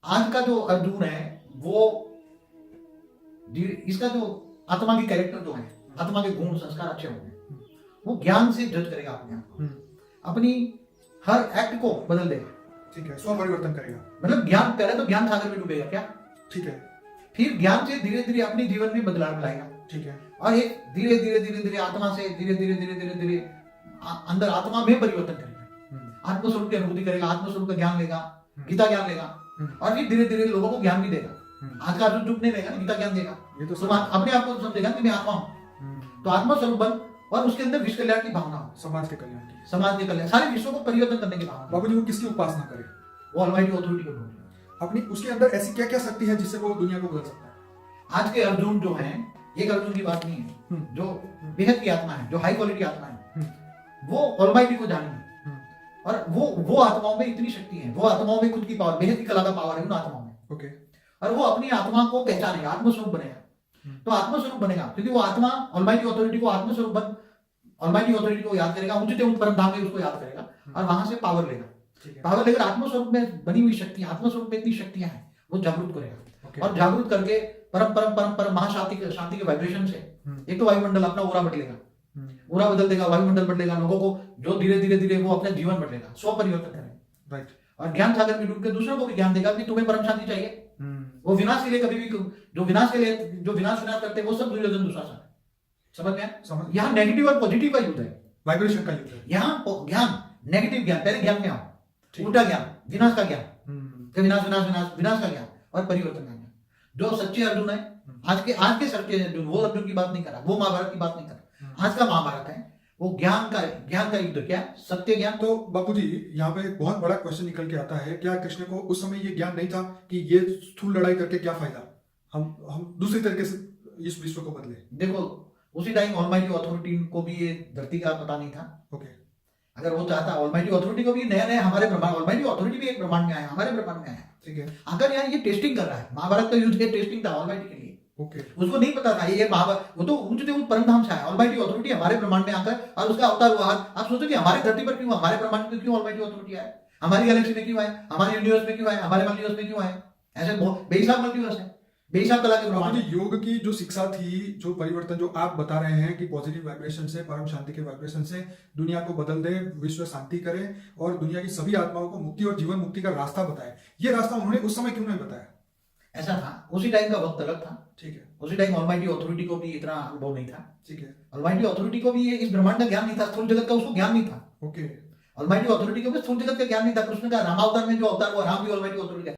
आज का जो अर्जुन है वो इसका जो आत्मा की कैरेक्टर जो है, आत्मा के गुण संस्कार अच्छे होंगे, वो ज्ञान से जज करेगा अपने आप को, अपनी हर एक्ट को बदल देगा। ठीक है, स्व परिवर्तन करेगा। मतलब ज्ञान, पहले तो ज्ञान सागर में डूबेगा क्या, ठीक है, फिर ज्ञान से धीरे धीरे अपने जीवन में बदलाव लाएगा। ठीक है, और एक धीरे धीरे धीरे धीरे आत्मा से धीरे धीरे धीरे धीरे धीरे अंदर आत्मा में परिवर्तन करेगा, आत्मस्वरूप की अनुभूति करेगा, आत्मस्वरूप का ज्ञान लेगा, गीता ज्ञान लेगा, और फिर धीरे धीरे लोगों को ज्ञान भी देगा। आज का अर्जुन चुप नहीं रहेगा, गीता ज्ञान देगा, ये तो तो अपने आप को समझेगा कि मैं आत्मा हूँ। तो आत्मस्वरूप बन, और उसके अंदर विश्व कल्याण की भावना हो, समाज के कल्याण की, समाज के कल्याण, सारे विश्व को परिवर्तन करने की भावना। बाबूजी वो किसकी उपासना करे? वो ऑलमाइटी अथॉरिटी को ढूंढे। अपनी उसके अंदर ऐसी क्या क्या शक्ति है जिससे वो दुनिया को बदल सकता है? आज के अर्जुन जो हैं, एक अर्जुन की बात नहीं है, जो बेहद की आत्मा है, जो हाई क्वालिटी आत्मा है, वो ऑलमाइटी को जानेंगे। और वो आत्माओं में इतनी शक्ति है, वो आत्माओं में खुद की पावर, बेहद की कला का पावर है उन आत्माओं में। ओके, और वो अपनी आत्मा को पहचानेगा, आत्मस्वरूप बनेगा। तो आत्मस्वरूप बनेगा क्योंकि वो आत्मा ऑलमाइटी अथॉरिटी को आत्मस्वरूप बन, ऑलमाइटी अथॉरिटी को याद करेगा, उच्चतम परम धाम में उसको याद करेगा, और वहां से पावर लेगा। पावर लेकर आत्मस्वरूप में बनी हुई शक्ति, आत्मस्वरूप में इतनी शक्तियां हैं, वो जागरूक करेगा। और जागरूक करके परम परम परम परम महाशांति के शांति के वाइब्रेशन से एक तो वायुमंडल अपना ओरा बदलेगा, ओरा बदल देगा, वायुमंडल बदलेगा, लोगों को जो धीरे धीरे धीरे वो अपना जीवन बदलेगा, स्व परिवर्तन करेगा। राइट। और ज्ञान सागर में डूब के दूसरों को भी ज्ञान देगा कि तुम्हें परम शांति चाहिए। वो विनाश के लिए कभी भी, जो विनाश के लिए जो विनाश करते हैं वो सब दुर्योधन दुशासन। समझ में आया? यहाँ नेगेटिव और पॉजिटिव का युद्ध है, वाइब्रेशन का युद्ध है। यहाँ ज्ञान, नेगेटिव ज्ञान, पहले ज्ञान में आओ, उल्टा ज्ञान, विनाश का ज्ञान, विनाश विनाश विनाश विनाश का ज्ञान, और परिवर्तन का ज्ञान। जो सच्चे अर्जुन है, आज के सच्चे अर्जुन, वो अर्जुन की बात नहीं कर रहा, वो महाभारत की बात नहीं कर रहा, आज का महाभारत है, वो ज्ञान का युद्ध। क्या सत्य ज्ञान? तो बापूजी यहाँ पे एक बहुत बड़ा क्वेश्चन निकल के आता है, क्या कृष्ण को उस समय ये ज्ञान नहीं था कि ये स्थूल लड़ाई करके क्या फायदा, हम दूसरी तरीके से इस विश्व को बदले? देखो, उसी टाइम ऑलमाइटी अथॉरिटी को भी ये धरती का पता नहीं था। ओके, अगर वो चाहता, ऑलमाइटी अथॉरिटी को भी नया नया हमारे ब्रह्मांड, ऑलमाइटी अथॉरिटी भी एक ब्रह्मांड में आया, हमारे ब्रह्मांड में आया। ठीक है। अगर यहाँ ये टेस्टिंग कर रहा है, महाभारत का युद्ध, ये टेस्टिंग था ऑलमाइटी के लिए। ओके, उसको नहीं पता था ये महाभारत, वो तो उच्च परम धाम से आया, ऑलमाइटी अथॉरिटी हमारे ब्रह्मांड में आकर, और उसका अवतार हुआ। आप सोचो कि हमारे धरती पर क्यों, हमारे ब्रह्मांड में क्यों ऑलमाइटी अथॉरिटी आया, हमारी गैलेक्सी में क्यों आया, हमारे यूनिवर्स में क्यों आया, हमारे मल्टीवर्स में क्यों आया? ऐसे बेहिसाब मल्टीवर्स है, बेहिसाब कला के ब्रह्मांड। योग की जो शिक्षा थी, जो परिवर्तन जो आप बता रहे हैं कि पॉजिटिव वाइब्रेशन से, परम शांति के वाइब्रेशन से दुनिया को बदल दे, विश्व शांति करे और दुनिया की सभी आत्माओं को मुक्ति और जीवन मुक्ति का रास्ता बताए, ये रास्ता उन्होंने उस समय क्यों नहीं बताया? ऐसा था, उसी टाइम का वक्त अलग था। ठीक है। उसी टाइम ऑलमाइटी अथॉरिटी को भी इतना अनुभव नहीं था। ठीक है। ऑलमाइटी अथॉरिटी को भी इस ब्रह्मांड का ज्ञान नहीं था, स्थूल जगत का उसको ज्ञान नहीं था। ओके। ऑलमाइटी अथॉरिटी को भी स्थूल जगत का ज्ञान नहीं था। कृष्ण का रामावतार में जो अवतार हुआ, राम भी ऑलमाइटी अथॉरिटी